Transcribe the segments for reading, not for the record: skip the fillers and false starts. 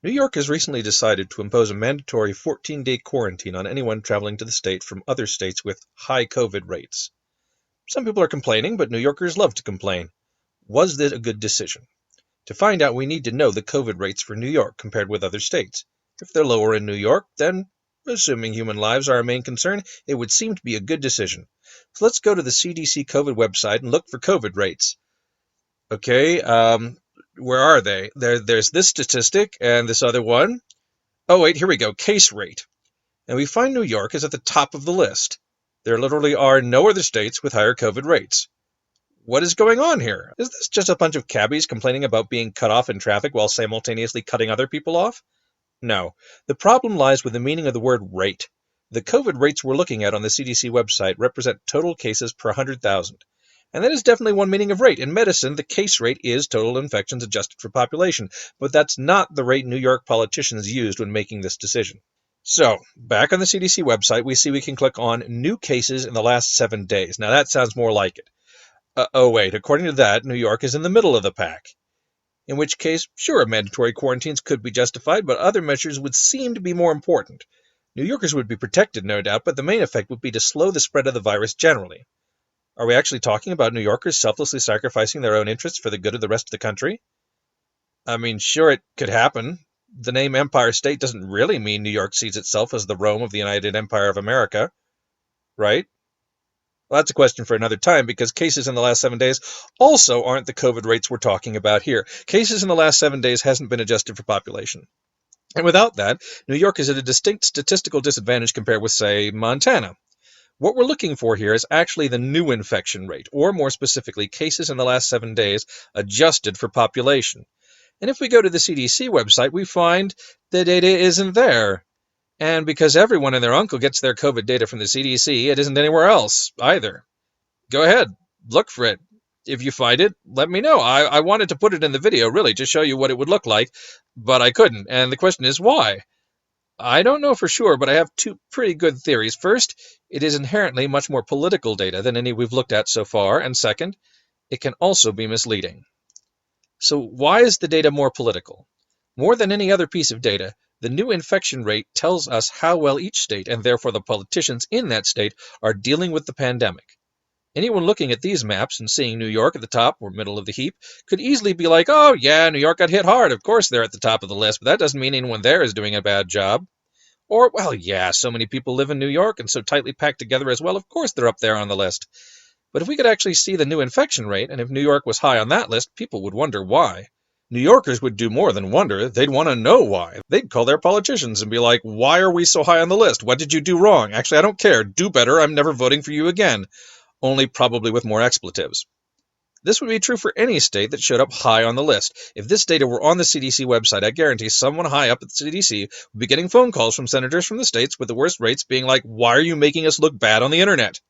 New York has recently decided to impose a mandatory 14-day quarantine on anyone traveling to the state from other states with high COVID rates. Some people are complaining, but New Yorkers love to complain. Was this a good decision? To find out, we need to know the COVID rates for New York compared with other states. If they're lower in New York, then, assuming human lives are our main concern, it would seem to be a good decision. So let's go to the CDC COVID website and look for COVID rates. Okay, where are they? There's this statistic and this other one. Oh, wait, here we go. Case rate. And we find New York is at the top of the list. There literally are no other states with higher COVID rates. What is going on here? Is this just a bunch of cabbies complaining about being cut off in traffic while simultaneously cutting other people off? No. The problem lies with the meaning of the word rate. The COVID rates we're looking at on the CDC website represent total cases per 100,000. And that is definitely one meaning of rate. In medicine, the case rate is total infections adjusted for population, but that's not the rate New York politicians used when making this decision. So, back on the CDC website, we see we can click on New Cases in the last 7 days. Now that sounds more like it. Oh wait, according to that, New York is in the middle of the pack. In which case, sure, mandatory quarantines could be justified, but other measures would seem to be more important. New Yorkers would be protected, no doubt, but the main effect would be to slow the spread of the virus generally. Are we actually talking about New Yorkers selflessly sacrificing their own interests for the good of the rest of the country? I mean, sure, it could happen. The name Empire State doesn't really mean New York sees itself as the Rome of the United Empire of America, right? Well, that's a question for another time, because cases in the last 7 days also aren't the COVID rates we're talking about here. Cases in the last 7 days hasn't been adjusted for population. And without that, New York is at a distinct statistical disadvantage compared with, say, Montana. What we're looking for here is actually the new infection rate, or more specifically, cases in the last 7 days adjusted for population. And if we go to the CDC website, we find the data isn't there. And because everyone and their uncle gets their COVID data from the CDC, it isn't anywhere else either. Go ahead, look for it. If you find it, let me know. I wanted to put it in the video, really, to show you what it would look like, but I couldn't. And the question is, why? I don't know for sure, but I have two pretty good theories. First, it is inherently much more political data than any we've looked at so far, and second, it can also be misleading. So why is the data more political? More than any other piece of data, the new infection rate tells us how well each state, and therefore the politicians in that state, are dealing with the pandemic. Anyone looking at these maps and seeing New York at the top or middle of the heap could easily be like, oh yeah, New York got hit hard. Of course they're at the top of the list, but that doesn't mean anyone there is doing a bad job. Or, well, yeah, so many people live in New York and so tightly packed together as well, of course they're up there on the list. But if we could actually see the new infection rate, and if New York was high on that list, people would wonder why. New Yorkers would do more than wonder. They'd want to know why. They'd call their politicians and be like, why are we so high on the list? What did you do wrong? Actually, I don't care. Do better. I'm never voting for you again. Only probably with more expletives. This would be true for any state that showed up high on the list. If this data were on the CDC website, I guarantee someone high up at the CDC would be getting phone calls from senators from the states with the worst rates being like, why are you making us look bad on the internet?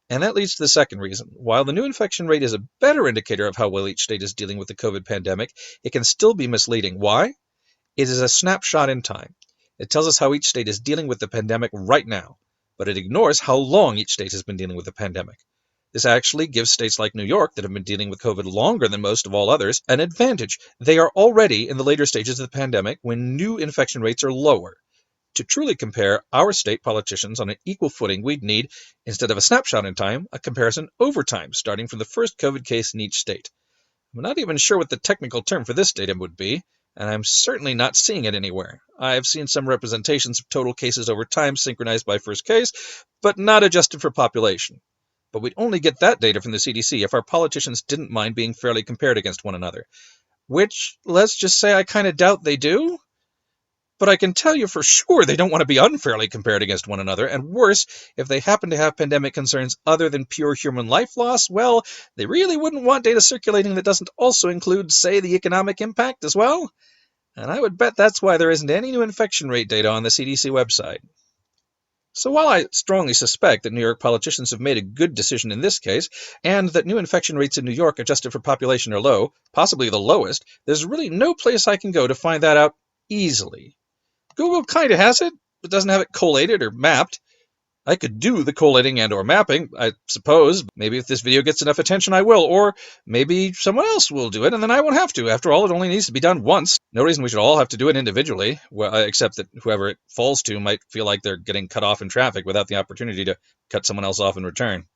And that leads to the second reason. While the new infection rate is a better indicator of how well each state is dealing with the COVID pandemic, it can still be misleading. Why? It is a snapshot in time. It tells us how each state is dealing with the pandemic right now, but it ignores how long each state has been dealing with the pandemic. This actually gives states like New York, that have been dealing with COVID longer than most of all others, an advantage. They are already in the later stages of the pandemic when new infection rates are lower. To truly compare our state politicians on an equal footing, we'd need, instead of a snapshot in time, a comparison over time, starting from the first COVID case in each state. I'm not even sure what the technical term for this data would be, and I'm certainly not seeing it anywhere. I've seen some representations of total cases over time synchronized by first case, but not adjusted for population. But we'd only get that data from the CDC if our politicians didn't mind being fairly compared against one another. Which, let's just say I kind of doubt they do. But I can tell you for sure they don't want to be unfairly compared against one another, and worse, if they happen to have pandemic concerns other than pure human life loss, well, they really wouldn't want data circulating that doesn't also include, say, the economic impact as well. And I would bet that's why there isn't any new infection rate data on the CDC website. So while I strongly suspect that New York politicians have made a good decision in this case, and that new infection rates in New York adjusted for population are low, possibly the lowest, there's really no place I can go to find that out easily. Google kind of has it, but doesn't have it collated or mapped. I could do the collating and or mapping, I suppose. Maybe if this video gets enough attention, I will. Or maybe someone else will do it, and then I won't have to. After all, it only needs to be done once. No reason we should all have to do it individually, except that whoever it falls to might feel like they're getting cut off in traffic without the opportunity to cut someone else off in return.